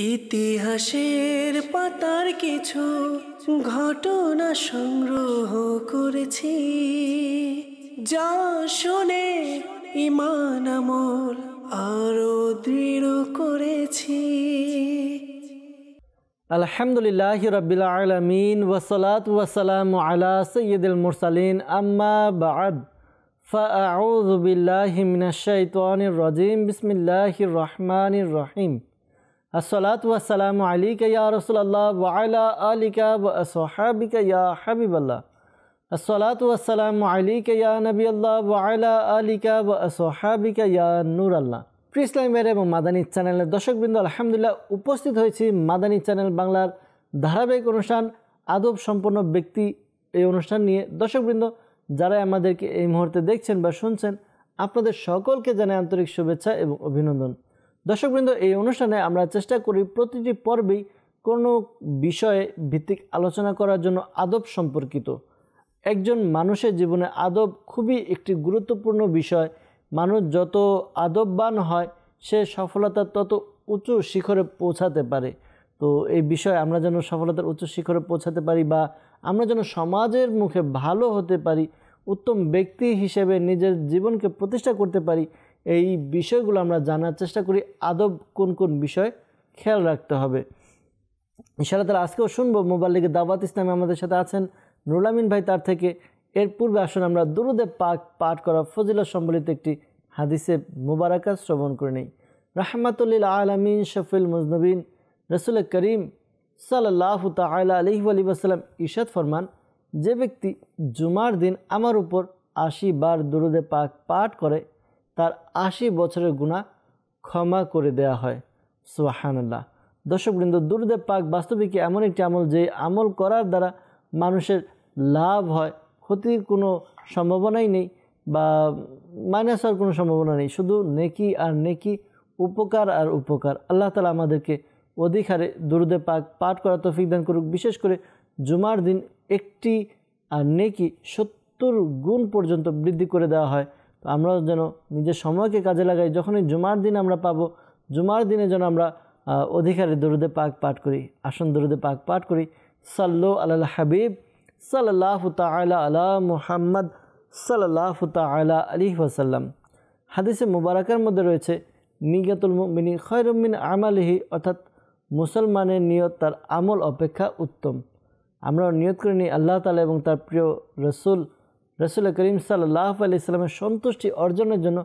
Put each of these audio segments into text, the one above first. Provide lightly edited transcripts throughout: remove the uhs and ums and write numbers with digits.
ইতিহাসের পাতার কিছু ঘটনা সংগ্রহ করেছি, যা শুনে ঈমান আমল আরো দৃঢ় করেছি। আলহামদুলিল্লাহি রাব্বিল আলামিন ওয়াসসালাতু ওয়াসসালামু আলা সাইয়্যিদিল মুরসালিন আম্মা বা'দ ফাআউযু বিল্লাহি মিনাশ শাইতানির রাজীম বিসমিল্লাহির রহমানির রহিম। আসসালাতু ওয়াসসালামু আলাইকা ইয়া রাসূলুল্লাহ ওয়া আলা আলিকা ওয়া আসহাবিকা ইয়া হাবিবাল্লাহ। আসসালাতু ওয়াসসালামু আলাইকা ইয়া নবিয়াল্লাহ ওয়া আলা আলিকা ওয়া আসহাবিকা ইয়া নূরাল্লাহ। প্রিয় ইসলামী ভাইয়েরা এবং মাদানী চ্যানেলের দর্শকবৃন্দ, আলহামদুলিল্লাহ উপস্থিত হয়েছি মাদানী চ্যানেল বাংলার ধারাবাহিক অনুষ্ঠান আদব সম্পন্ন ব্যক্তি এই অনুষ্ঠান নিয়ে। দর্শকবৃন্দ, যারা আমাদেরকে এই মুহূর্তে দেখছেন বা শুনছেন, আপনাদের সকলকে জানাই আন্তরিক শুভেচ্ছা এবং অভিনন্দন। দর্শকবৃন্দ, এই অনুষ্ঠানে আমরা চেষ্টা করি প্রতিটি পর্বেই কোনো বিষয়ে ভিত্তিক আলোচনা করার জন্য আদব সম্পর্কিত। একজন মানুষের জীবনে আদব খুবই একটি গুরুত্বপূর্ণ বিষয়। মানুষ যত আদববান হয় সে সফলতার তত উঁচু শিখরে পৌঁছাতে পারে। তো এই বিষয়ে আমরা যেন সফলতার উচ্চ শিখরে পৌঁছাতে পারি বা আমরা যেন সমাজের মুখে ভালো হতে পারি, উত্তম ব্যক্তি হিসেবে নিজের জীবনকে প্রতিষ্ঠা করতে পারি, এই বিষয়গুলো আমরা জানার চেষ্টা করি। আদব কোন কোন বিষয় খেয়াল রাখতে হবে ইনশাআল্লাহ আজকেও শুনবো। মোবাল্লিগে দাওয়াত ইসলামে আমাদের সাথে আছেন নুরুল আমিন ভাই, তার থেকে। এর পূর্বে আসুন আমরা দুরুদে পাক পাঠ করা ফজিলত সম্বলিত একটি হাদিসে মুবারাকা শ্রবণ করে নেই। রাহমাতুল আলামিন শফিল মুজনবিন রসুল করিম সাল্লাল্লাহু তাআলা আলাইহি ওয়া সাল্লাম ইরশাদ ফরমান, যে ব্যক্তি জুমার দিন আমার উপর ৮০ বার দুরুদে পাক পাঠ করে তার ৮০ বছরের গুনাহ ক্ষমা করে দেয়া হয়। সুবহানাল্লাহ। দর্শকবৃন্দ, দুরুদে পাক বাস্তবিক এমন একটি আমল যে আমল করার দ্বারা মানুষের লাভ হয়, ক্ষতির কোনো সম্ভাবনাই নেই বা মাইনাস হওয়ার কোনো সম্ভাবনা নেই, শুধু নেকি আর নেকি, উপকার আর উপকার। আল্লাহ তাআলা আমাদেরকে অধিক হারে দুরুদে পাক পাঠ করা তৌফিক দান করুক। বিশেষ করে জুমার দিন একটি আর নেকি ৭০ গুণ পর্যন্ত বৃদ্ধি করে দেওয়া হয়। তো আমরাও যেন নিজের সময়কে কাজে লাগাই। যখনই জুমার দিন আমরা পাবো, জুমার দিনে যেন আমরা অধিকারে দরুদে পাক পাঠ করি। আসুন দরুদে পাক পাঠ করি। সাল্লু আলাল হাবিব সাল্লাল্লাহু তাআলা আলা মুহাম্মদ সাল্লাল্লাহু তাআলা আলাইহি ওয়াসাল্লাম। হাদিসে মুবারাকার মধ্যে রয়েছে, নিয়াতুল মুমিনি খায়রুম মিন আমালিহি, অর্থাৎ মুসলমানের নিয়ত তার আমল অপেক্ষা উত্তম। আমরা নিয়ত করে নিই আল্লাহ তাআলা এবং তার প্রিয় রসুল করিম সাল্লাল্লাহু আলাইহি ওয়াসাল্লামের সন্তুষ্টি অর্জনের জন্য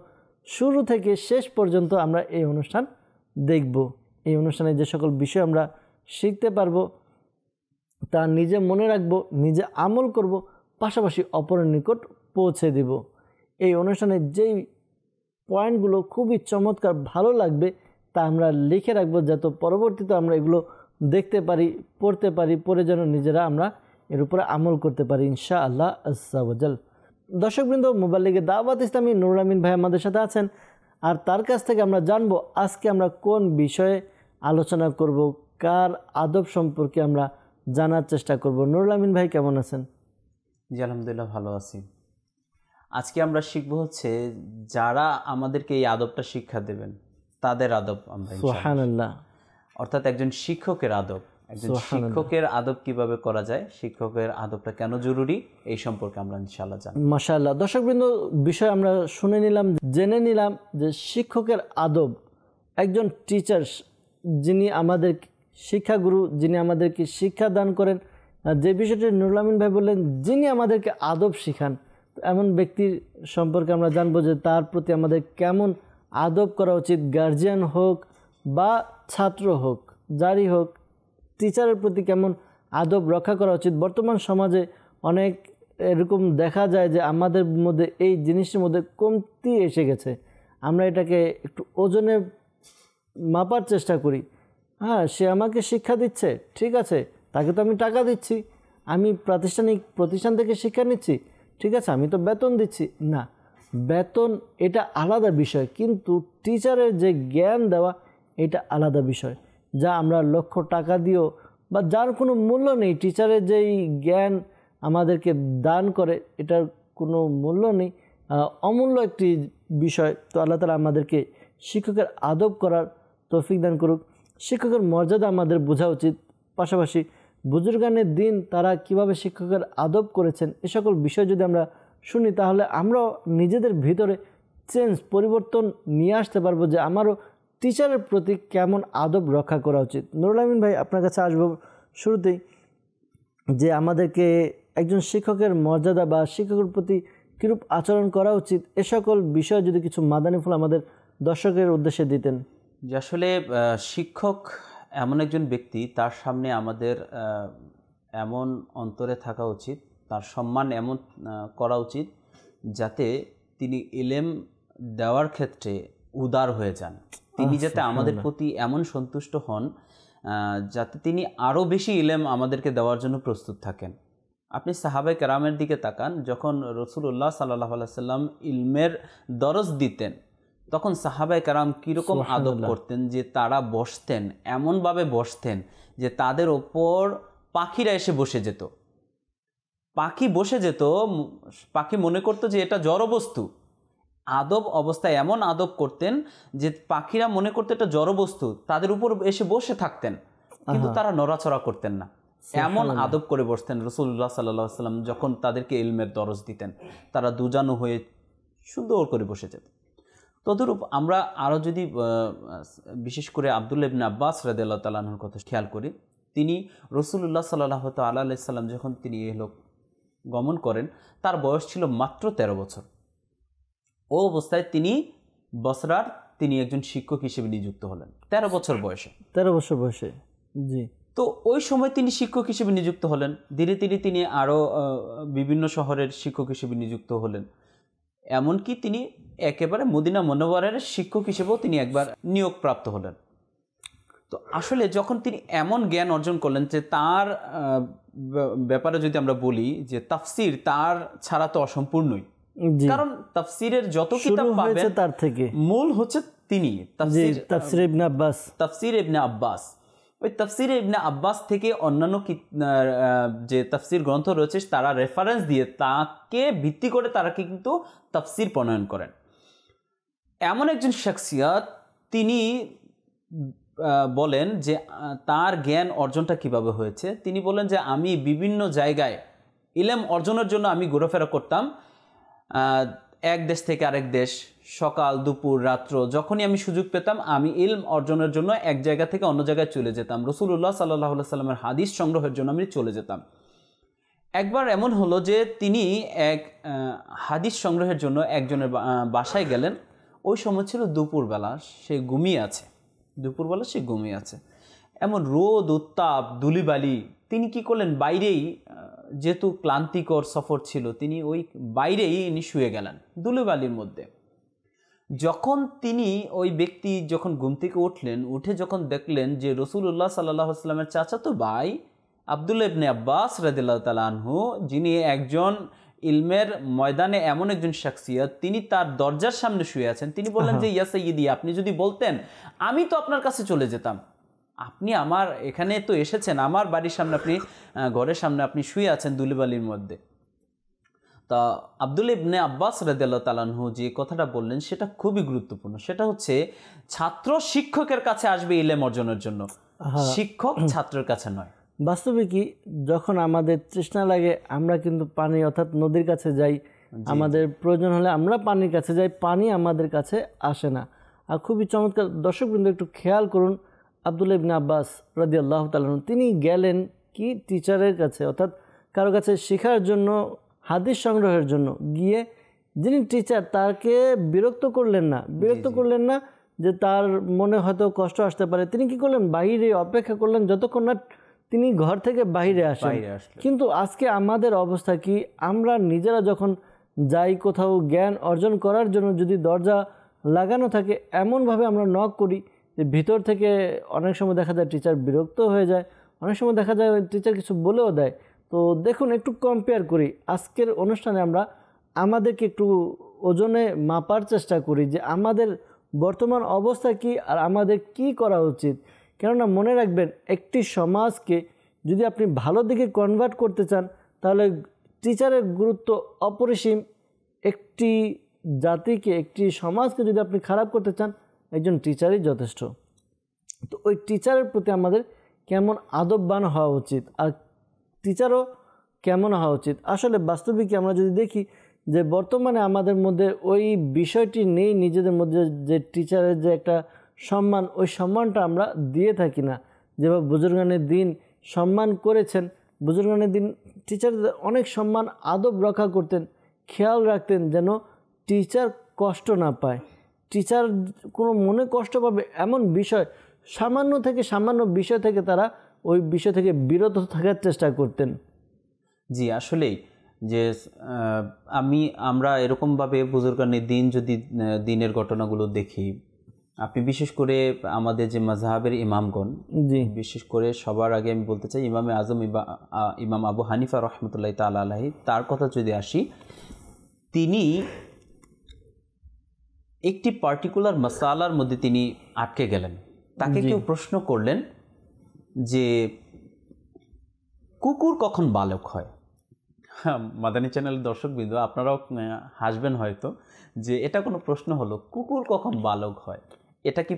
শুরু থেকে শেষ পর্যন্ত আমরা এই অনুষ্ঠান দেখব। এই অনুষ্ঠানে যে সকল বিষয় আমরা শিখতে পারবো তা নিজে মনে রাখবো, নিজে আমল করব, পাশাপাশি অপরের নিকট পৌঁছে দেব। এই অনুষ্ঠানে যেই পয়েন্টগুলো খুবই চমৎকার ভালো লাগবে তা আমরা লিখে রাখবো, যাতে পরবর্তীতে আমরা এগুলো দেখতে পারি, পড়তে পারি, পড়ে যেন নিজেরা আমরা এর উপরে আমল করতে পারি ইনশাআল্লাহ আজ্জা ওয়াজাল। দর্শকবৃন্দ, মুবাল্লিগে দাওয়াত ইসলামী নুরুল আমিন ভাই আমাদের সাথে আছেন, আর তার কাছ থেকে আমরা জানবো আজকে আমরা কোন বিষয়ে আলোচনা করব, কার আদব সম্পর্কে আমরা জানার চেষ্টা করব। নুরুল আমিন ভাই কেমন আছেন? জি আলহামদুলিল্লাহ ভালো আছি। আজকে আমরা শিখবো হচ্ছে যারা আমাদেরকে এই আদবটা শিক্ষা দেবেন তাদের আদব আমরা, সুবহানাল্লাহ, অর্থাৎ একজন শিক্ষকের আদব। একজন শিক্ষকের আদব কিভাবে করা যায়, শিক্ষকের আদবটা কেন জরুরি, এই সম্পর্কে আমরা ইনশাআল্লাহ জানব। মাশাআল্লাহ। দর্শকবৃন্দ, বিষয় আমরা শুনে নিলাম, জেনে নিলাম যে শিক্ষকের আদব। একজন টিচার, যিনি আমাদের শিক্ষাগুরু, যিনি আমাদেরকে শিক্ষা দান করেন, যে বিষয়টি নুরুল আমিন ভাই বললেন, যিনি আমাদেরকে আদব শিখান, এমন ব্যক্তির সম্পর্কে আমরা জানবো যে তার প্রতি আমাদের কেমন আদব করা উচিত। গার্জিয়ান হোক বা ছাত্র হোক, যারই হোক, টিচারের প্রতি কেমন আদব রক্ষা করা উচিত। বর্তমান সমাজে অনেক এরকম দেখা যায় যে আমাদের মধ্যে এই জিনিসের মধ্যে কমতি এসে গেছে। আমরা এটাকে একটু ওজনে মাপার চেষ্টা করি। হ্যাঁ, সে আমাকে শিক্ষা দিচ্ছে, ঠিক আছে, তাকে তো আমি টাকা দিচ্ছি, আমি প্রতিষ্ঠান থেকে শিক্ষা নিচ্ছি, ঠিক আছে, আমি তো বেতন দিচ্ছি। না, বেতন এটা আলাদা বিষয়, কিন্তু টিচারের যে জ্ঞান দেওয়া এটা আলাদা বিষয়, যা আমরা লক্ষ টাকা দিও বা যার কোনো মূল্য নেই। টিচারের যেই জ্ঞান আমাদেরকে দান করে এটার কোনো মূল্য নেই, অমূল্য একটি বিষয়। তো আল্লাহ তাআলা আমাদেরকে শিক্ষকের আদব করার তৌফিক দান করুক। শিক্ষকের মর্যাদা আমাদের বোঝা উচিত। পাশাপাশি বুজুর্গানের দিন তারা কিভাবে শিক্ষকের আদব করেছেন এ সকল বিষয় যদি আমরা শুনি তাহলে আমরাও নিজেদের ভিতরে পরিবর্তন নিয়ে আসতে পারবো যে আমারও টিচারের প্রতি কেমন আদব রক্ষা করা উচিত। নুরুল আমিন ভাই, আপনার কাছে আসবো শুরুতেই, যে আমাদেরকে একজন শিক্ষকের মর্যাদা বা শিক্ষকের প্রতি কীরূপ আচরণ করা উচিত এ সকল বিষয়ে যদি কিছু মাদানী ফুল আমাদের দর্শকের উদ্দেশ্যে দিতেন। যে আসলে শিক্ষক এমন একজন ব্যক্তি, তার সামনে আমাদের এমন অন্তরে থাকা উচিত, তার সম্মান এমন করা উচিত যাতে তিনি ইলম দেওয়ার ক্ষেত্রে উদার হয়ে যান। তিনি যাতে আমাদের প্রতি এমন সন্তুষ্ট হন যাতে তিনি আরও বেশি ইলম আমাদেরকে দেওয়ার জন্য প্রস্তুত থাকেন। আপনি সাহাবায়ে কেরামের দিকে তাকান, যখন রাসূলুল্লাহ সাল্লাল্লাহু আলাইহি সাল্লাম ইলমের দরজ দিতেন তখন সাহাবায়ে কেরাম কীরকম আদব করতেন, যে তারা বসতেন, এমনভাবে বসতেন যে তাদের ওপর পাখিরা এসে বসে যেত। পাখি বসে যেত, পাখি মনে করতো যে এটা জড়বস্তু। আদব অবস্থায় এমন আদব করতেন যে পাখিরা মনে করতো এটা জড়বস্তু, তাদের উপর এসে বসে থাকতেন, কিন্তু তারা নড়াচড়া করতেন না। এমন আদব করে বসতেন রাসূলুল্লাহ সাল্লাল্লাহু আলাইহি সাল্লাম যখন তাদেরকে ইলমের দরজ দিতেন। তারা দুজানু হয়ে সুন্দর করে বসে যেত। তদরূপ আমরা আরও যদি বিশেষ করে আব্দুল্লাহ ইবনে আব্বাস রাদিয়াল্লাহু তাআলা আনহুর কথা খেয়াল করি, তিনি রাসূলুল্লাহ সাল্লাল্লাহু তাআলা আলাইহি সাল্লাম যখন তিনি ইহলোক গমন করেন তার বয়স ছিল মাত্র 13 বছর। ও অবস্থায় তিনি বসরার একজন শিক্ষক হিসেবে নিযুক্ত হলেন 13 বছর বয়সে। 13 বছর বয়সে, জি। তো ওই সময় তিনি শিক্ষক হিসেবে নিযুক্ত হলেন। ধীরে ধীরে তিনি আরও বিভিন্ন শহরের শিক্ষক হিসেবে নিযুক্ত হলেন। এমনকি তিনি একেবারে মদিনা মুনাওয়ারার শিক্ষক হিসেবেও তিনি একবার নিয়োগপ্রাপ্ত হলেন। তো আসলে যখন তিনি এমন জ্ঞান অর্জন করলেন যে তার ব্যাপারে যদি আমরা বলি যে তাফসির তার ছাড়া তো অসম্পূর্ণই, কারণ তাফসিরের যত কিতাব পাবেন তার থেকে মূল হচ্ছে তিনি তাফসির ইবনে আব্বাস। ওই তাফসির ইবনে আব্বাস থেকে অন্যান্য যে তাফসির গ্রন্থ রয়েছে তারা রেফারেন্স দিয়ে তাকে ভিত্তি করে তারা কিন্তু তাফসির প্রণয়ন করেন। এমন একজন শখসিয়ত, তিনি বলেন যে তার জ্ঞান অর্জনটা কিভাবে হয়েছে। তিনি বলেন যে আমি বিভিন্ন জায়গায় ইলম অর্জনের জন্য আমি ঘোরাফেরা করতাম, এক দেশ থেকে আরেক দেশ, সকাল দুপুর রাত্র যখনই আমি সুযোগ পেতাম আমি ইলম অর্জনের জন্য এক জায়গা থেকে অন্য জায়গায় চলে যেতাম। রাসূলুল্লাহ সাল্লাল্লাহু আলাইহি সাল্লামের হাদিস সংগ্রহের জন্য আমি চলে যেতাম। একবার এমন হলো যে তিনি এক হাদিস সংগ্রহের জন্য একজনের বাসায় গেলেন। ওই সময় ছিল দুপুরবেলা, সে ঘুমিয়ে আছে। দুপুরবেলা সে ঘুমিয়ে আছে, এমন রোদ উত্তাপ ধুলিবালি। তিনি কি করলেন, বাইরেই, যেহেতু ক্লান্তিকর সফর ছিল, তিনি ওই বাইরেই শুয়ে গেলেন ধুলিবালির মধ্যে। যখন তিনি ওই ব্যক্তি যখন ঘুম থেকে উঠলেন, উঠে যখন দেখলেন যে রাসূলুল্লাহ সাল্লাল্লাহু আলাইহি ওয়াসাল্লামের চাচাতো ভাই আব্দুল্লাহ ইবনে আব্বাস রাদিয়াল্লাহু তাআলা আনহু, যিনি একজন ইলমের ময়দানে এমন একজন শখসিয়ত, তিনি তার দরজার সামনে শুয়ে আছেন। তিনি বললেন যে ইয়া সাইয়্যিদি, আপনি যদি বলতেন আমি তো আপনার কাছে চলে যেতাম। আপনি আমার এখানে তো এসেছেন, আমার বাড়ির সামনে, আপনি ঘরের সামনে আপনি শুয়ে আছেন ধুলিবালির মধ্যে। তা আব্দুল্লাহ ইবনে আব্বাস রাদিয়াল্লাহু তাআলা আনহু যে কথাটা বললেন সেটা খুবই গুরুত্বপূর্ণ। সেটা হচ্ছে ছাত্র শিক্ষকের কাছে আসবে ইলম অর্জনের জন্য, শিক্ষক ছাত্রের কাছে নয়। বাস্তবে কি, যখন আমাদের তৃষ্ণা লাগে আমরা কিন্তু পানি অর্থাৎ নদীর কাছে যাই, আমাদের প্রয়োজন হলে আমরা পানির কাছে যাই, পানি আমাদের কাছে আসে না। আর খুবই চমৎকার, দর্শকবৃন্দ একটু খেয়াল করুন, আব্দুল্লাহ ইবনে আব্বাস রাদিয়াল্লাহু তাআলা আনহু তিনি গেলেন কি টিচারের কাছে, অর্থাৎ কারো কাছে শেখার জন্য, হাদিস সংগ্রহের জন্য গিয়ে যিনি টিচার তাকে বিরক্ত করলেন না যে তার মনে হয়তো কষ্ট আসতে পারে। তিনি কি করলেন, বাইরে অপেক্ষা করলেন যতক্ষণ না তিনি ঘর থেকে বাইরে আসেন। কিন্তু আজকে আমাদের অবস্থা কি, আমরা নিজেরা যখন যাই কোথাও জ্ঞান অর্জন করার জন্য, যদি দরজা লাগানো থাকে এমনভাবে আমরা নক করি যে ভিতর থেকে অনেক সময় দেখা যায় টিচার বিরক্ত হয়ে যায়, অনেক সময় দেখা যায় টিচার কিছু বলেও দেয়। তো দেখুন, একটু কম্পেয়ার করি, আজকের অনুষ্ঠানে আমরা আমাদেরকে একটু ওজনে মাপার চেষ্টা করি যে আমাদের বর্তমান অবস্থা কি আর আমাদের কি করা উচিত। কেননা মনে রাখবেন, একটি সমাজকে যদি আপনি ভালো দিকে কনভার্ট করতে চান তাহলে টিচারের গুরুত্ব অপরিসীম। একটি জাতিকে, একটি সমাজকে যদি আপনি খারাপ করতে চান, একজন টিচারই যথেষ্ট। তো ওই টিচারের প্রতি আমাদের কেমন আদববান হওয়া উচিত, আর টিচারও কেমন হওয়া উচিত। আসলে বাস্তবিক আমরা যদি দেখি যে বর্তমানে আমাদের মধ্যে ওই বিষয়টি নেই নিজেদের মধ্যে, যে টিচারের যে একটা সম্মান, ওই সম্মানটা আমরা দিয়ে থাকি না। যেভাবে বুজুর্গানের দিন সম্মান করেছেন, বুজুর্গানের দিন টিচারদের অনেক সম্মান আদব রক্ষা করতেন, খেয়াল রাখতেন যেন টিচার কষ্ট না পায়, টিচার কোনো মনে কষ্ট পাবে এমন বিষয়, সামান্য বিষয় থেকে তারা ওই বিষয় থেকে বিরত থাকার চেষ্টা করতেন। জি, আসলেই যে আমরা এরকমভাবে বুজুর্গানের দিন যদি দিনের ঘটনাগুলো দেখি, আপনি বিশেষ করে আমাদের যে মাযহাবের ইমামগণ, জি, বিশেষ করে সবার আগে আমি বলতে চাই ইমামে আজম ইমাম আবু হানিফা রহমতুল্লাহ তাআলা আলাইহি, তার কথা যদি আসি, তিনি একটি পার্টিকুলার মাসালার মধ্যে তিনি আটকে গেলেন। তাকে কেউ প্রশ্ন করলেন যে কুকুর কখন বালক হয়। মাদানী চ্যানেলের দর্শকবৃন্দ, আপনারাও হাসবেন হয়তো যে এটা কোনো প্রশ্ন হলো, কুকুর কখন বালক হয়, এটা কি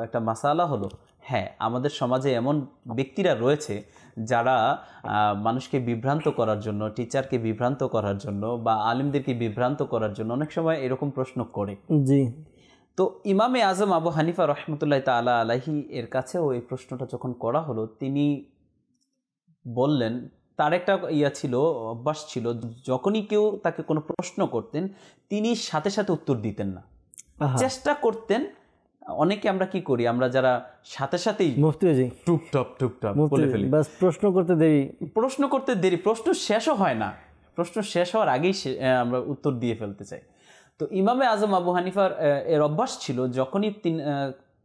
একটা মাসালা হলো? হ্যাঁ, আমাদের সমাজে এমন ব্যক্তিরা রয়েছে যারা মানুষকে বিভ্রান্ত করার জন্য, টিচারকে বিভ্রান্ত করার জন্য বা আলিমদেরকে বিভ্রান্ত করার জন্য অনেক সময় এরকম প্রশ্ন করে। জি। তো ইমামে আজম আবু হানিফা রহমতুল্লাহ তাআলা আলাইহি এর কাছেও এই প্রশ্নটা যখন করা হলো, তিনি বললেন, তার একটা ছিল, অভ্যাস ছিল, যখনই কেউ তাকে কোনো প্রশ্ন করতেন তিনি সাথে সাথে উত্তর দিতেন না, চেষ্টা করতেন। অনেকে আমরা কি করি, আমরা যারা সাথে সাথেই টুপটাপ বলে ফেলি, প্রশ্ন করতে দেরি, প্রশ্ন শেষও হয় না, প্রশ্ন শেষ হওয়ার আগেই আমরা উত্তর দিয়ে ফেলতে চাই। তো ইমামে আজম আবু হানিফার এর অভ্যাস ছিল, যখনই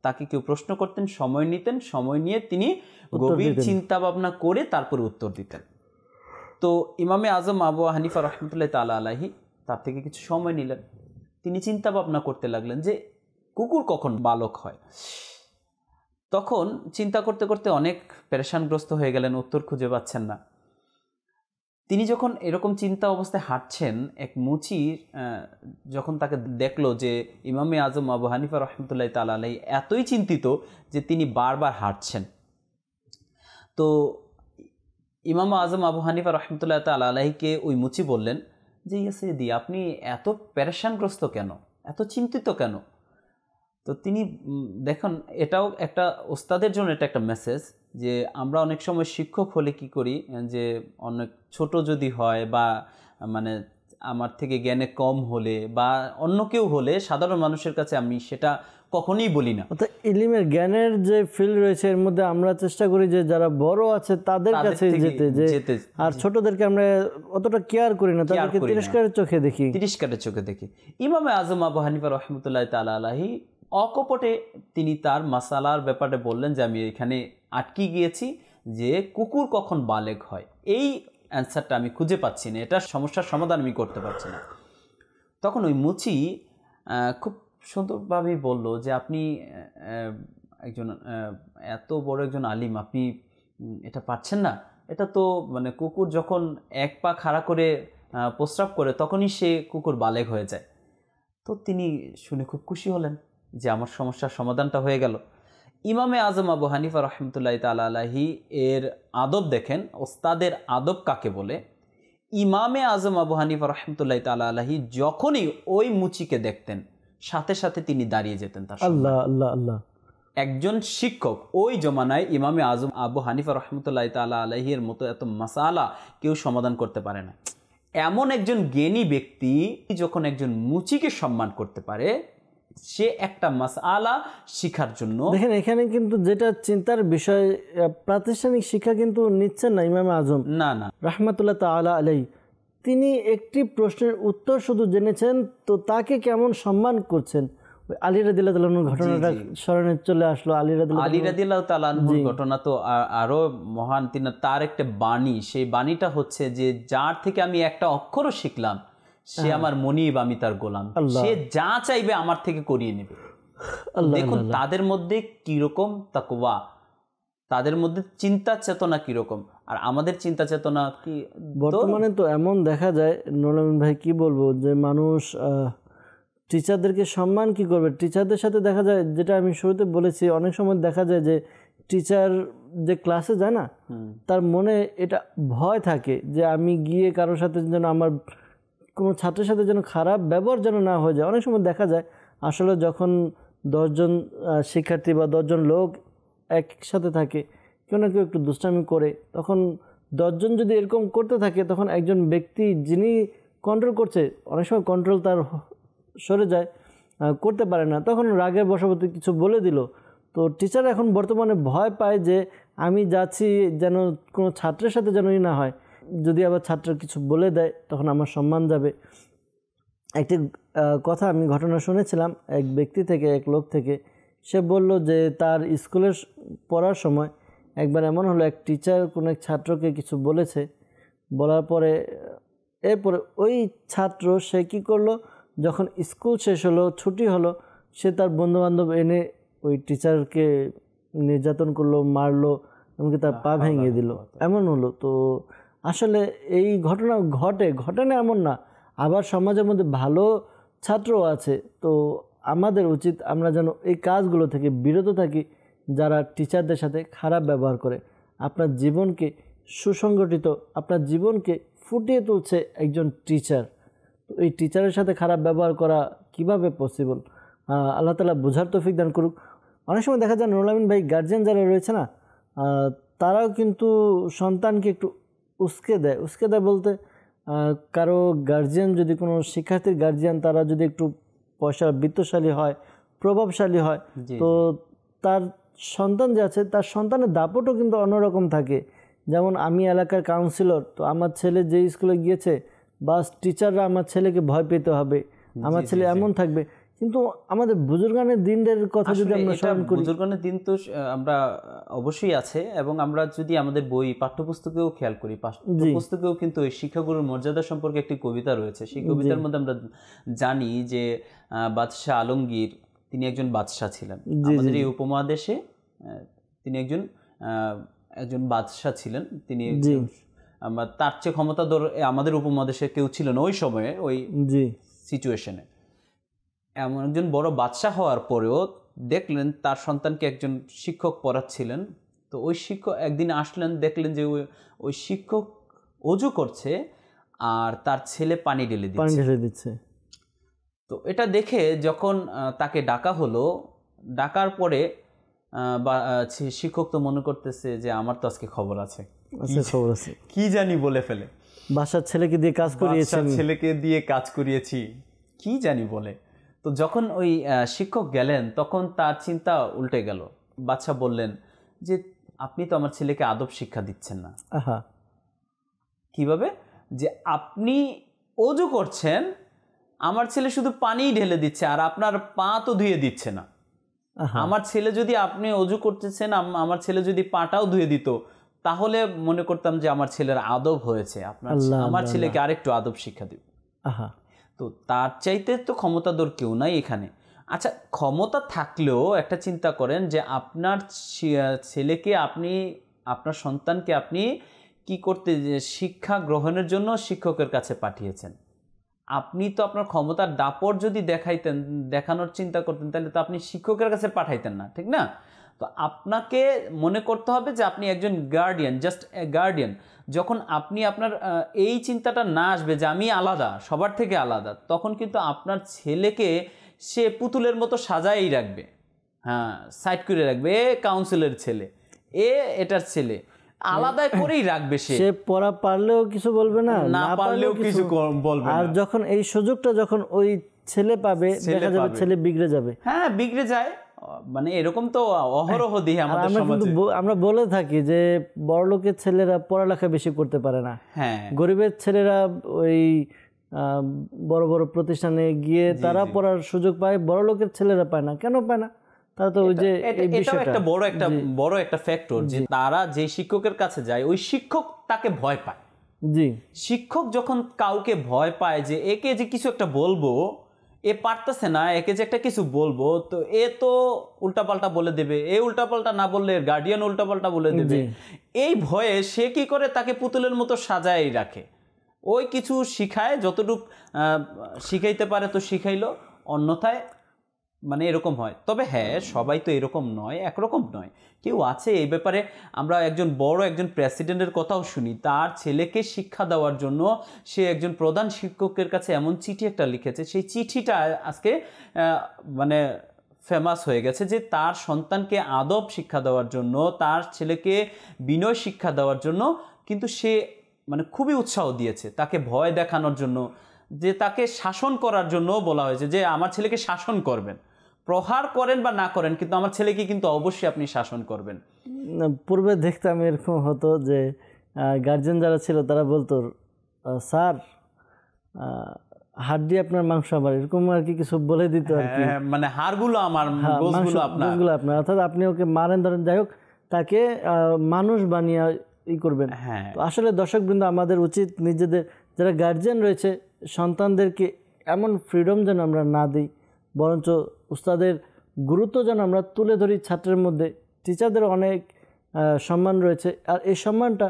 তাকে কেউ প্রশ্ন করতেন সময় নিতেন, সময় নিয়ে তিনি গভীর চিন্তা ভাবনা করে তারপরে উত্তর দিতেন। তো ইমামে আজম আবু হানিফা রহমতুল্লাহ তাআলা আলাইহি তার থেকে কিছু সময় নিলেন, তিনি চিন্তা ভাবনা করতে লাগলেন যে কুকুর কখন বালক হয়। তখন চিন্তা করতে করতে অনেক পেরেশানগ্রস্ত হয়ে গেলেন, উত্তর খুঁজে পাচ্ছেন না। তিনি যখন এরকম চিন্তা অবস্থায় হাঁটছেন, এক মুচি যখন তাকে দেখলো যে ইমামে আজম আবু হানিফা রহমতুল্লাহ তাআলা আলাইহি এতই চিন্তিত যে তিনি বারবার হাঁটছেন, তো ইমাম আজম আবু হানিফা রহমতুল্লাহ তাআলা আলাইহিকে ওই মুচি বললেন যে ইয়া সাইয়্যিদি, আপনি এত পেরেশানগ্রস্ত কেন, এত চিন্তিত কেন? তো তিনি দেখুন, এটাও একটা ওস্তাদের জন্য এটা একটা মেসেজ যে আমরা অনেক সময় শিক্ষক হলে কি করি, যে অনেক ছোট যদি হয় বা মানে আমার থেকে জ্ঞানে কম হলে বা অন্য কেউ হলে, সাধারণ মানুষের কাছে আমি সেটা কখনোই বলি না। অর্থাৎ ইলমের জ্ঞানের যে ফিল্ড রয়েছে এর মধ্যে আমরা চেষ্টা করি যে যারা বড় আছে তাদের কাছে যেতে, আর ছোটদেরকে আমরা অতটা কেয়ার করি না, তাদেরকে তিরস্কারের চোখে দেখি। ইমামে আজম আবু হানিফা রহমতুল্লাহ তাআলা আলাইহি অকপটে তিনি তার মাসালার ব্যাপারে বললেন যে আমি এখানে আটকে গিয়েছি যে কুকুর কখন বালেগ হয়, এই অ্যান্সারটা আমি খুঁজে পাচ্ছি না, এটার সমস্যার সমাধান আমি করতে পারছি না। তখন ওই মুচি খুব সুন্দরভাবেই বলল যে আপনি একজন এত বড় একজন আলিম, আপনি এটা পারছেন না, এটা তো মানে কুকুর যখন এক পা খাড়া করে প্রস্রাব করে তখনই সে কুকুর বালেগ হয়ে যায়। তো তিনি শুনে খুব খুশি হলেন যে আমার সমস্যার সমাধানটা হয়ে গেল। ইমামে আজম আবু হানিফা রহমতুল্লাহ তাআলা আলাইহি এর আদব দেখেন, ওস্তাদের আদব কাকে বলে। ইমামে আজম আবু হানিফা রহমতুল্লাহ তাআলা আলাইহি যখনই ওই মুচিকে দেখতেন সাথে সাথে তিনি দাঁড়িয়ে যেতেন তার। আল্লাহ আল্লাহ আল্লাহ। একজন শিক্ষক ওই জমানায় ইমামে আজম আবু হানিফা রহমতুল্লাহ তাআলা আলাইহির মতো এত মাসালা কেউ সমাধান করতে পারে না। এমন একজন জ্ঞানী ব্যক্তি যখন একজন মুচিকে সম্মান করতে পারে, সে একটা মাসআলা শিখার জন্য, দেখেন এখানে কিন্তু যেটা চিন্তার বিষয়, প্রাতিষ্ঠানিক শিক্ষা কিন্তু নিচ্ছেন না ইমাম আজম না রাহমাতুল্লাহ তাআলা আলাইহি। তিনি একটি প্রশ্নের উত্তর শুধু জেনেছেন, তো তাকে কেমন সম্মান করছেন। আলী রাদিয়াল্লাহু তাআলা আনহুর ঘটনাটা স্মরণে চলে আসলো। আলী রাদিয়াল্লাহু তাআলা আনহুর ঘটনা তো আরো মহান। তিনি তার একটা বাণী, সেই বাণীটা হচ্ছে যে যার থেকে আমি একটা অক্ষরও শিখলাম সে আমার মনিব, আমি তার গোলাম, সে যা চাইবে আমার থেকে করিয়ে নেবে। দেখুন তাদের মধ্যে কিরকম তাকওয়া, তাদের মধ্যে চিন্তা চেতনা কিরকম, আর আমাদের চিন্তা চেতনা কি বর্তমানে তো এমন দেখা যায়। নুরুল আমিন ভাই কি বলবো, যে মানুষ টিচারদেরকে সম্মান কি করবে? টিচারদের সাথে দেখা যায়, যেটা আমি শুরুতে বলেছি, অনেক সময় দেখা যায় যে টিচার যে ক্লাসে যায় না, তার মনে এটা ভয় থাকে যে আমি গিয়ে কারোর সাথে যেন আমার কোনো ছাত্রের সাথে যেন খারাপ ব্যবহার যেন না হয়ে যায়। অনেক সময় দেখা যায় আসলে যখন 10 জন শিক্ষার্থী বা 10 জন লোক একসাথে থাকে, কেউ না কেউ একটু দুষ্টামি করে, তখন 10 জন যদি এরকম করতে থাকে, তখন একজন ব্যক্তি যিনি কন্ট্রোল করছে, অনেক সময় কন্ট্রোল তার সরে যায়, করতে পারে না, তখন রাগের বশবর্তী কিছু বলে দিল। তো টিচার এখন বর্তমানে ভয় পায় যে আমি যাচ্ছি যেন কোনো ছাত্রের সাথে যেনই না হয়, যদি আবার ছাত্র কিছু বলে দেয় তখন আমার সম্মান যাবে। একটি কথা আমি ঘটনা শুনেছিলাম এক ব্যক্তি থেকে, এক লোক থেকে। সে বলল যে তার স্কুলের পড়ার সময় একবার এমন হলো, এক টিচার কোনো এক ছাত্রকে কিছু বলেছে, বলার পরে এরপরে ওই ছাত্র সে কী করলো, যখন স্কুল শেষ হলো, ছুটি হলো, সে তার বন্ধুবান্ধব এনে ওই টিচারকে নির্যাতন করলো, মারলো, এমনকি তার পা ভেঙে দিল, এমন হলো। তো আসলে এই ঘটনা ঘটে না এমন না, আবার সমাজের মধ্যে ভালো ছাত্রও আছে। তো আমাদের উচিত আমরা যেন এই কাজগুলো থেকে বিরত থাকি, যারা টিচারদের সাথে খারাপ ব্যবহার করে। আপনার জীবনকে সুসংগঠিত, আপনার জীবনকে ফুটিয়ে তুলছে একজন টিচার। তো এই টিচারের সাথে খারাপ ব্যবহার করা কিভাবে পসিবল? আল্লাহ তাআলা বোঝার তৌফিক দান করুক। অনেক সময় দেখা যায় নুরুল আমিন ভাই, গার্জিয়ান যারা রয়েছে না, তারাও কিন্তু সন্তানকে একটু উস্কে দেয় বলতে, কারো গার্জিয়ান যদি, কোনো শিক্ষার্থীর গার্জিয়ান, তারা যদি একটু পয়সা বিত্তশালী হয়, প্রভাবশালী হয়, তো তার সন্তান যে আছে, তার সন্তানের দাপটও কিন্তু অন্যরকম থাকে। যেমন আমি এলাকার কাউন্সিলর, তো আমার ছেলে যে স্কুলে গিয়েছে, বাস টিচাররা আমার ছেলেকে ভয় পেতে হবে, আমার ছেলে এমন থাকবে। কিন্তু আমাদের বুজুর্গানের দিনের কথা যদি আমরা স্মরণ করি, বুজুর্গানের দিন তো আমরা অবশ্যই আছে, এবং আমরা যদি আমাদের বই পাঠ্যপুস্তকেও খেয়াল করি, পাঠ্যপুস্তকেও কিন্তু ওই শিক্ষাগুরুর মর্যাদা সম্পর্কে একটি কবিতা রয়েছে। সেই কবিতার মধ্যে আমরা জানি যে বাদশাহ আলমগীর, তিনি একজন বাদশাহ ছিলেন আমাদের এই উপমহাদেশে, তিনি একজন বাদশাহ ছিলেন। তিনি তার চেয়ে ক্ষমতাধর আমাদের উপমহাদেশে কেউ ছিল না ওই সময়ে, ওই সিচুয়েশনে। এমন একজন বড় বাদশাহ হওয়ার পরেও দেখলেন তার সন্তানকে একজন শিক্ষক পড়াচ্ছিলেন। তো ওই শিক্ষক একদিন আসলেন, দেখলেন যে ওই শিক্ষক অজু করছে আর তার ছেলে পানি ঢেলে দিচ্ছে। তো এটা দেখে যখন তাকে ডাকা হলো, ডাকার পরে শিক্ষক তো মনে করতেছে যে আমার তো আজকে খবর আছে, কি জানি বলে ফেলে, বাসার ছেলেকে দিয়ে কাজ করিয়েছি, কি জানি বলে। তো যখন ওই শিক্ষক গেলেন, তখন তার চিন্তা উল্টে গেল। বাদশা বললেন যে আপনি তো আমার ছেলেকে আদব শিক্ষা দিচ্ছেন না। কিভাবে? যে আপনি অজু করছেন, আমার ছেলে শুধু পানিই ঢেলে দিচ্ছে, আর আপনার পা তো ধুয়ে দিচ্ছে না। আমার ছেলে যদি, আপনি অজু করতেছেন, আমার ছেলে যদি পাটাও ধুয়ে দিত, তাহলে মনে করতাম যে আমার ছেলের আদব হয়েছে, আমার ছেলেকে আরেকটু আদব শিক্ষা দিব। তো তার চাইতে তো ক্ষমতাধর কেউ নাই এখানে। আচ্ছা, ক্ষমতা থাকলেও একটা চিন্তা করেন যে আপনার ছেলেকে, আপনার সন্তানকে আপনি কি করতে, শিক্ষা গ্রহণের জন্য শিক্ষকের কাছে পাঠিয়েছেন। আপনি তো আপনার ক্ষমতার দাপট যদি দেখানোর চিন্তা করতেন, তাহলে তো আপনি শিক্ষকের কাছে পাঠাইতেন না, ঠিক না? তো আপনাকে মনে করতে হবে যে আপনি একজন গার্ডিয়ান, জাস্ট এ গার্ডিয়ান। যখন আপনি আপনার এই চিন্তাটা না আসবে যে আমি আলাদা, সবার থেকে আলাদা, তখন কিন্তু আপনার ছেলেকে সে পুতুলের মতো সাজাই রাখবে, সাইড করে রাখবে। কাউন্সিলের ছেলে, এটার ছেলে, আলাদা করেই রাখবে। সে পড়া পারলেও কিছু বলবে না, না পারলেও কিছু বলবে। আর যখন এই সুযোগটা যখন ওই ছেলে পাবে, দেখা যাবে ছেলে বিগড়ে যাবে। বিগড়ে যায়। মানে এরকম তো অহরহ দিই আমাদের সমাজে। আমরা বলে থাকি যে বড়লোকের ছেলেরা পড়ালেখা বেশি করতে পারে না, গরিবের ছেলেরা ওই বড় বড় প্রতিষ্ঠানে গিয়ে তারা পড়ার সুযোগ পায়, বড়লোকের ছেলেরা পায় না। কেন পায় না? তারা তো ওই যে একটা বড় একটা ফ্যাক্টর, যে তারা যে শিক্ষকের কাছে যায়, ওই শিক্ষক তাকে ভয় পায়। শিক্ষক যখন কাউকে ভয় পায় যে একে যে কিছু একটা বলবো, এ পারতেছে না, একে যে একটা কিছু বলবো, তো এ তো উল্টাপাল্টা বলে দেবে, এ উল্টাপাল্টা না বললে গার্ডিয়ান উল্টাপাল্টা বলে দেবে, এই ভয়ে সে কি করে, তাকে পুতুলের মতো সাজাই রাখে। ওই কিছু শিখায়, যতটুকু শিখাইতে পারে তো শিখাইলো, অন্যথায় মানে এরকম হয়। তবে হ্যাঁ, সবাই তো এরকম নয়, একরকম নয়, কেউ আছে এই ব্যাপারে। আমরা একজন প্রেসিডেন্টের কথাও শুনি, তার ছেলেকে শিক্ষা দেওয়ার জন্য সে একজন প্রধান শিক্ষকের কাছে এমন চিঠি একটা লিখেছে, সেই চিঠিটা আজকে মানে ফেমাস হয়ে গেছে, যে তার সন্তানকে আদব শিক্ষা দেওয়ার জন্য, তার ছেলেকে বিনয় শিক্ষা দেওয়ার জন্য কিন্তু সে মানে খুবই উৎসাহ দিয়েছে, তাকে ভয় দেখানোর জন্য, যে তাকে শাসন করার জন্য বলা হয়েছে যে আমার ছেলেকে শাসন করবেন, প্রহার করেন বা না করেন, কিন্তু আমার ছেলেকে কিন্তু অবশ্যই আপনি শাসন করবেন। পূর্বে দেখতাম এরকম হতো যে গার্জেন যারা ছিল তারা বলতো, স্যার হাড় দিয়ে আপনার মাংস আমার, এরকম আর কি কিছু বলে দিত আর কি, মানে হাড়গুলো আমার, গোশগুলো আপনার, অর্থাৎ আপনি ওকে মারেন ধরেন, যাই হোক তাকে মানুষ বানিয়ে করবেন। তো আসলে দর্শকবৃন্দ, আমাদের উচিত নিজেদের যারা গার্জিয়ান রয়েছে সন্তানদেরকে এমন ফ্রিডম যেন আমরা না দিই, বরঞ্চ উস্তাদের গুরুত্ব যেন আমরা তুলে ধরি ছাত্রের মধ্যে। টিচারদের অনেক সম্মান রয়েছে, আর এই সম্মানটা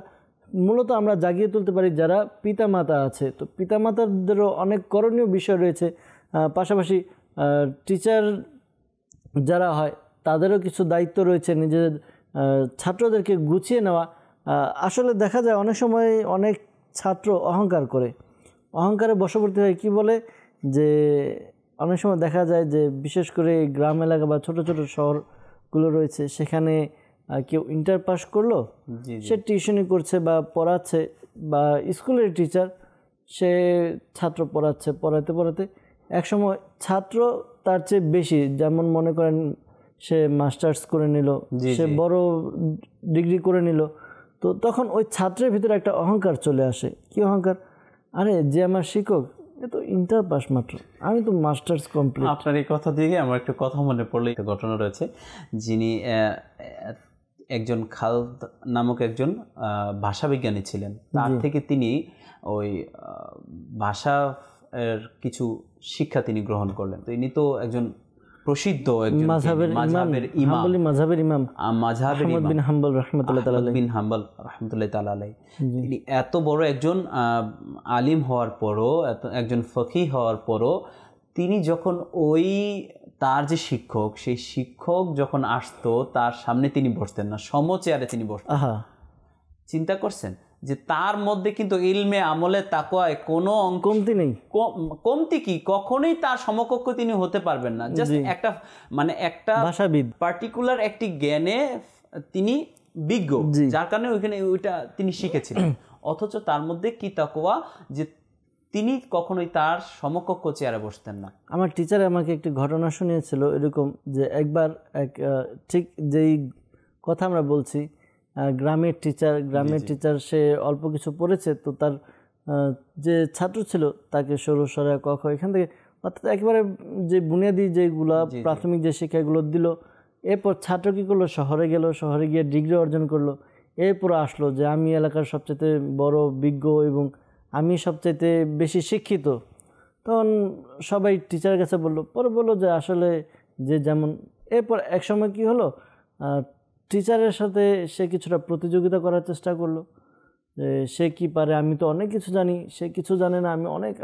মূলত আমরা জাগিয়ে তুলতে পারি যারা পিতামাতা আছে। তো পিতামাতাদেরও অনেক করণীয় বিষয় রয়েছে, পাশাপাশি টিচার যারা হয় তাদেরও কিছু দায়িত্ব রয়েছে নিজেদের ছাত্রদেরকে গুছিয়ে নেওয়া। আসলে দেখা যায় অনেক সময় অনেক ছাত্র অহংকার করে, অহংকারে বশবর্তী হয়, কি বলে যে অনেক সময় দেখা যায় যে বিশেষ করে গ্রাম এলাকা বা ছোট ছোট শহরগুলো রয়েছে, সেখানে কেউ ইন্টার পাস করলো, সে টিউশনি করছে বা পড়াচ্ছে, বা স্কুলের টিচার সে ছাত্র পড়াতে পড়াতে একসময় ছাত্র তার চেয়ে বেশি, যেমন মনে করেন সে মাস্টার্স করে নিল, সে বড় ডিগ্রি করে নিল, তো তখন ওই ছাত্রের ভিতরে একটা অহংকার চলে আসে। কি অহংকার? আরে যে আমার শিক্ষক, এ তো ইন্টার পাস মাত্র, আমি তো মাস্টার্স কমপ্লিট। আপনার এই কথা দিয়ে আমার একটা কথা মনে পড়লো, একটা ঘটনা রয়েছে। যিনি একজন খালদ নামক একজন ভাষাবিজ্ঞানী ছিলেন, তার থেকে তিনি ওই ভাষার কিছু শিক্ষা তিনি গ্রহণ করলেন। তো ইনি তো একজন প্রসিদ্ধ একজন মাযহাবের ইমাম আহমদ বিন হাম্বল রাহমাতুল্লাহি তাআলা আলাইহি। তিনি এত বড় একজন আলিম হওয়ার পরও, একজন ফকিহ হওয়ার পরও, তিনি যখন ওই তার যে শিক্ষক, সেই শিক্ষক যখন আসতো তার সামনে তিনি বসতেন না, সমচেয়ারে তিনি বসতেন। চিন্তা করছেন যে তার মধ্যে কিন্তু ইলমে আমলে তাকওয়ায় কোনো কমতি নেই, কমতি কি, কখনোই তার সমকক্ষ তিনি হতে পারবেন না। জাস্ট একটা মানে একটা ভাষাবিদ, পার্টিকুলার একটি জ্ঞানে তিনি বিজ্ঞ, যার কারণে ওইখানে ওইটা তিনি শিখেছিলেন। অথচ তার মধ্যে কি তাকওয়া যে তিনি কখনোই তার সমকক্ষ চেয়ারে বসতেন না। আমার টিচার আমাকে একটি ঘটনা শুনিয়েছিল এরকম, যে একবার ঠিক যেই কথা আমরা বলছি, গ্রামের টিচার সে অল্প কিছু পড়েছে, তো তার যে ছাত্র ছিল তাকে সরু সরা ক খ এখান থেকে, অর্থাৎ একেবারে যে বুনিয়াদী যেগুলো প্রাথমিক যে শিক্ষাগুলো দিল। এরপর ছাত্র কী করলো, শহরে গিয়ে ডিগ্রি অর্জন করলো। এরপর আসলো যে আমি এলাকার সবচেয়ে বড় বিজ্ঞ এবং আমি সবচাইতে বেশি শিক্ষিত। তখন সবাই টিচারের কাছে বললো যে আসলে যে যেমন। এরপর এক সময় কী হলো, টিচারের সাথে সে কিছুটা প্রতিযোগিতা করার চেষ্টা করলো, যে সে কি পারে, আমি তো অনেক কিছু জানি, সে কিছু জানে না,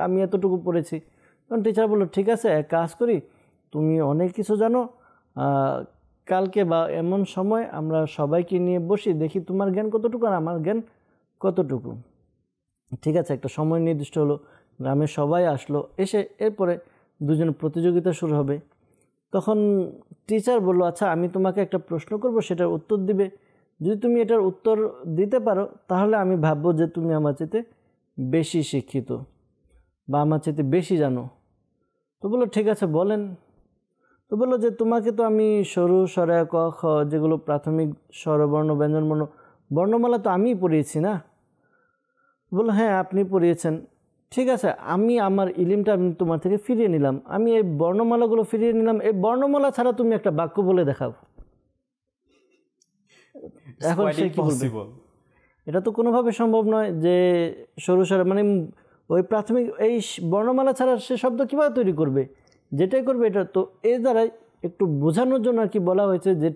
আমি এতটুকু পড়েছি। তখন টিচার বললো, ঠিক আছে, এক কাজ করি, তুমি অনেক কিছু জানো, কালকে বা এমন সময় আমরা সবাইকে নিয়ে বসি, দেখি তোমার জ্ঞান কতটুকু আর আমার জ্ঞান কতটুকু। ঠিক আছে, একটা সময় নির্দিষ্ট হলো, গ্রামের সবাই আসলো, এসে এরপরে দুজন প্রতিযোগিতা শুরু হবে। তখন টিচার বলল, আচ্ছা আমি তোমাকে একটা প্রশ্ন করব, সেটার উত্তর দিবে, যদি তুমি এটার উত্তর দিতে পারো তাহলে আমি ভাববো যে তুমি আমার চেয়ে বেশি শিক্ষিত বা আমার চেয়ে বেশি জানো। তো বললো ঠিক আছে বলেন। তো বললো যে তোমাকে তো আমি সরু সরা ক খ যেগুলো প্রাথমিক স্বরবর্ণ ব্যঞ্জনবর্ণ বর্ণমালা তো আমিই পড়িয়েছি না। বললো হ্যাঁ আপনি পড়িয়েছেন, ঠিক আছে আমি আমার ইলিমটা আমি তোমার থেকে ফিরিয়ে নিলাম, আমি এই বর্ণমালাগুলো ফিরিয়ে নিলাম, এই বর্ণমালা ছাড়া তুমি একটা বাক্য বলে দেখাও। এখন সে কি বলবে? এটা তো কোনোভাবে সম্ভব নয় যে সরু সরা মানে ওই প্রাথমিক এই বর্ণমালা ছাড়া সে শব্দ কীভাবে তৈরি করবে, যেটাই করবে এটা তো। এর দ্বারাই একটু বোঝানোর জন্য আর কি বলা হয়েছে যে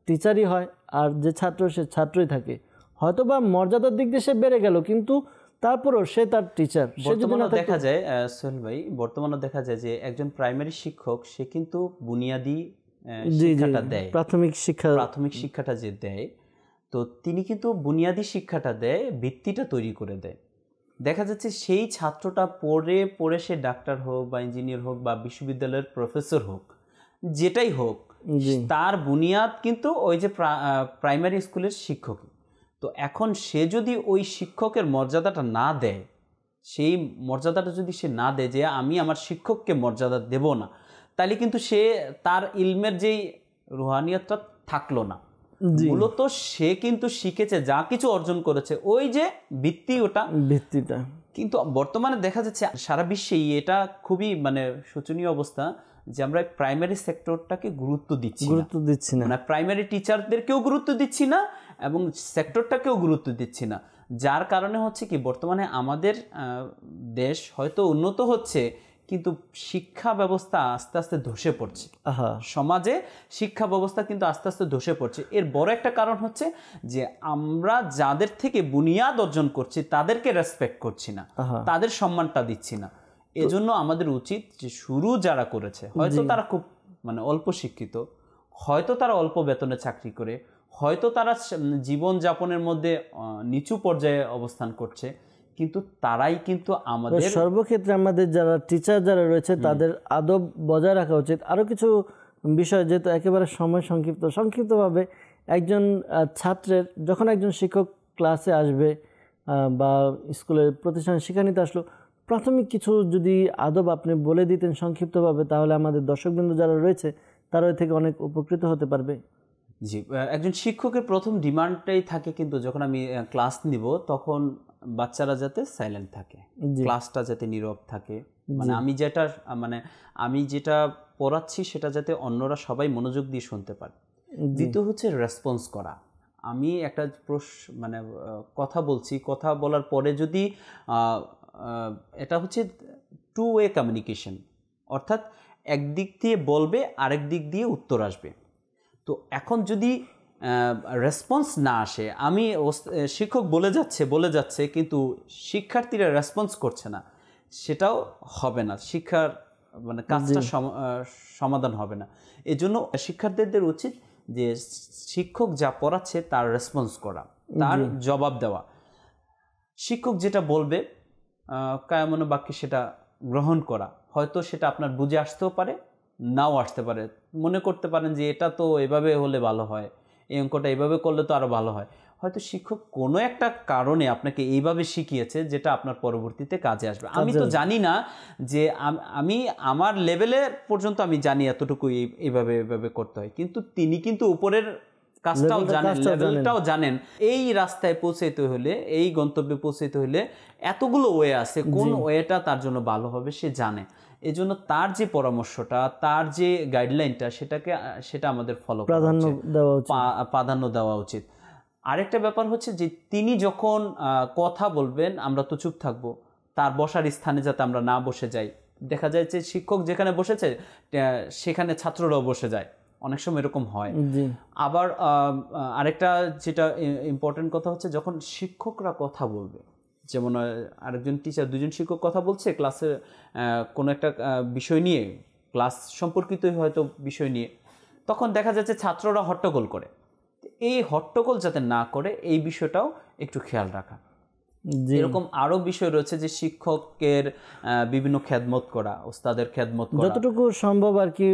টিচারই হয় আর যে ছাত্র সে ছাত্রই থাকে। হয়তো বা মর্যাদার দিক দিয়ে সে বেড়ে গেল, কিন্তু তারপরও সে তার টিচার। বর্তমানে দেখা যায় সোহেল ভাই, বর্তমানে দেখা যায় যে একজন প্রাইমারি শিক্ষক সে কিন্তু বুনিয়াদি শিক্ষাটা দেয়, প্রাথমিক শিক্ষাটা যে দেয়, তো তিনি কিন্তু বুনিয়াদি শিক্ষাটা দেয়, ভিত্তিটা তৈরি করে দেয়। দেখা যাচ্ছে সেই ছাত্রটা পড়ে পড়ে সে ডাক্তার হোক বা ইঞ্জিনিয়ার হোক বা বিশ্ববিদ্যালয়ের প্রফেসর হোক, যেটাই হোক, তার বুনিয়াদ কিন্তু ওই যে প্রাইমারি স্কুলের শিক্ষক। তো এখন সে যদি ওই শিক্ষকের মর্যাদাটা না দেয়, সেই মর্যাদাটা যদি সে না দেয় যে আমি আমার শিক্ষককে মর্যাদা দেব না, তাহলে কিন্তু সে তার ইলমের যেই রুহানিয়তটা থাকলো না। মূলত সে কিন্তু শিখেছে, যা কিছু অর্জন করেছে, ওই যে ভিত্তিটা কিন্তু বর্তমানে দেখা যাচ্ছে সারা বিশ্বেই এটা খুবই মানে শোচনীয় অবস্থা যে আমরা প্রাইমারি সেক্টরটাকে গুরুত্ব দিচ্ছি না, মানে প্রাইমারি টিচারদেরকেও গুরুত্ব দিচ্ছি না এবং সেক্টরটাকেও গুরুত্ব দিচ্ছি না। যার কারণে হচ্ছে কি বর্তমানে আমাদের দেশ হয়তো উন্নত হচ্ছে, কিন্তু শিক্ষা ব্যবস্থা আস্তে আস্তে ধসে পড়ছে। সমাজে শিক্ষা ব্যবস্থা কিন্তু আস্তে আস্তে ধসে পড়ছে। এর বড় একটা কারণ হচ্ছে যে আমরা যাদের থেকে বুনিয়াদ অর্জন করছি তাদেরকে রেসপেক্ট করছি না, তাদের সম্মানটা দিচ্ছি না। এজন্য আমাদের উচিত যে শুরু যারা করেছে, হয়তো তারা খুব মানে অল্প শিক্ষিত, হয়তো তারা অল্প বেতনে চাকরি করে, হয়তো তারা জীবনযাপনের মধ্যে নিচু পর্যায়ে অবস্থান করছে, কিন্তু তারাই কিন্তু আমাদের সর্বক্ষেত্রে আমাদের যারা টিচার যারা রয়েছে তাদের আদব বজায় রাখা উচিত। আরও কিছু বিষয় যেহেতু একেবারে সময় সংক্ষিপ্তভাবে একজন ছাত্রের যখন একজন শিক্ষক ক্লাসে আসবে বা স্কুলের প্রতিষ্ঠানে শিক্ষা নিতে আসলো, প্রাথমিক কিছু যদি আদব আপনি বলে দিতেন সংক্ষিপ্তভাবে, তাহলে আমাদের দর্শকবৃন্দ যারা রয়েছে তারা ওই থেকে অনেক উপকৃত হতে পারবে। জি, একজন শিক্ষকের প্রথম ডিমান্ডটাই থাকে কিন্তু যখন আমি ক্লাস নিব তখন বাচ্চারা যাতে সাইলেন্ট থাকে, ক্লাসটা যাতে নীরব থাকে, মানে আমি যেটা পড়াচ্ছি সেটা যাতে অন্যরা সবাই মনোযোগ দিয়ে শুনতে পারে। দ্বিতীয় হচ্ছে রেসপন্স করা। আমি একটা কথা বলছি, কথা বলার পরে যদি এটা হচ্ছে টু ওয়ে কমিউনিকেশন, অর্থাৎ একদিক দিয়ে বলবে আরেক দিক দিয়ে উত্তর আসবে। তো এখন যদি রেসপন্স না আসে, আমি শিক্ষক বলে যাচ্ছে কিন্তু শিক্ষার্থীরা রেসপন্স করছে না, সেটাও হবে না, শিক্ষার মানে কাজটা সমাধান হবে না। এজন্য শিক্ষার্থীদের উচিত যে শিক্ষক যা পড়াচ্ছে তার রেসপন্স করা, তার জবাব দেওয়া। শিক্ষক যেটা বলবে কায়মনো বাক্যে সেটা গ্রহণ করা। হয়তো সেটা আপনার বুঝে আসতেও পারে, নাও আসতে পারে। মনে করতে পারেন যে এটা তো এভাবে হলে ভালো হয়, এই অঙ্কটা এইভাবে করলে তো আরও ভালো হয়। হয়তো শিক্ষক কোনো একটা কারণে আপনাকে এইভাবে শিখিয়েছে যেটা আপনার পরবর্তীতে কাজে আসবে। আমি তো জানি না যে আমি আমার লেভেলে পর্যন্ত আমি জানি এতটুকু এইভাবে করতে হয়, কিন্তু তিনি কিন্তু উপরের কাজটাও জানেন, লেভেলটাও জানেন। এই রাস্তায় পৌঁছাইতে হলে, এই গন্তব্যে পৌঁছাইতে হলে এতগুলো ওয়ে আছে, কোন ওয়েটা তার জন্য ভালো হবে সে জানে। এজন্য তার যে পরামর্শটা, তার যে গাইডলাইনটা, সেটা আমাদের ফলো প্রাধান্য দেওয়া উচিত। আরেকটা ব্যাপার হচ্ছে যে তিনি যখন কথা বলবেন আমরা তো চুপ থাকবো, তার বসার স্থানে যাতে আমরা না বসে যাই। দেখা যায় যে শিক্ষক যেখানে বসেছে সেখানে ছাত্ররাও বসে যায়, অনেক সময় এরকম হয়। আবার আরেকটা যেটা ইম্পর্টেন্ট কথা হচ্ছে যখন শিক্ষকরা কথা বলবে, যেমন আরেকজন টিচার, দুজন শিক্ষক কথা বলছে ক্লাসে কোনো একটা বিষয় নিয়ে, ক্লাস সম্পর্কিতই হয়তো বিষয় নিয়ে, তখন দেখা যাচ্ছে ছাত্ররা হট্টগোল করে। এই হট্টগোল যাতে না করে এই বিষয়টাও একটু খেয়াল রাখা। এরকম আরো বিষয় রয়েছে যে শিক্ষকের বিভিন্ন খেদমত করা, ওস্তাদের খেদমত করা, যতটুকু সম্ভব আর কি,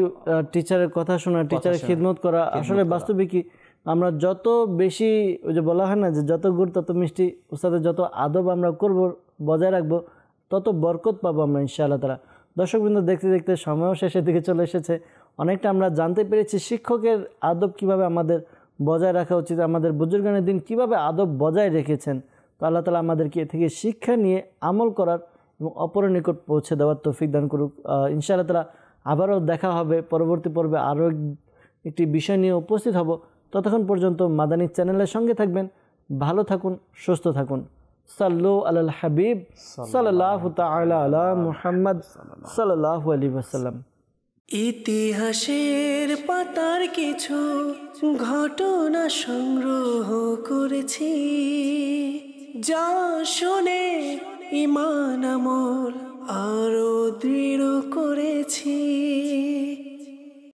টিচারের কথা শোনা, টিচারের খেদমত করা। আসলে বাস্তবিকই আমরা যত বেশি, ওই যে বলা হয় না যে যত গুড় তত মিষ্টি, ওস্তাদের যত আদব আমরা করব, বজায় রাখবো, তত বরকত পাবো আমরা ইনশাআল্লাহ তাআলা। দর্শকবৃন্দ, দেখতে দেখতে সময়ও শেষের দিকে চলে এসেছে। অনেকটা আমরা জানতে পেরেছি শিক্ষকের আদব কিভাবে আমাদের বজায় রাখা উচিত, আমাদের বুজুর্গানের দিন কিভাবে আদব বজায় রেখেছেন। তো আল্লাহ তাআলা আমাদেরকে এ থেকে শিক্ষা নিয়ে আমল করার এবং অপরের নিকট পৌঁছে দেওয়ার তৌফিক দান করুক। ইনশাআল্লাহ তাআলা আবারও দেখা হবে, পরবর্তী পর্বে আরও একটি বিষয় নিয়ে উপস্থিত হব। ততক্ষণ পর্যন্ত মাদানী চ্যানেলের সঙ্গে থাকবেন। ভালো থাকুন, সুস্থ থাকুন। সাল্লু আলাল হাবিব সাল্লাল্লাহু তাআলা আলা মুহাম্মদ সাল্লাল্লাহু আলাইহি ওয়াসাল্লাম। ইতিহাসের পাতার কিছু ঘটনা সংগ্রহ করেছি, যা শুনে ঈমান আমল আরো দৃঢ় করেছি।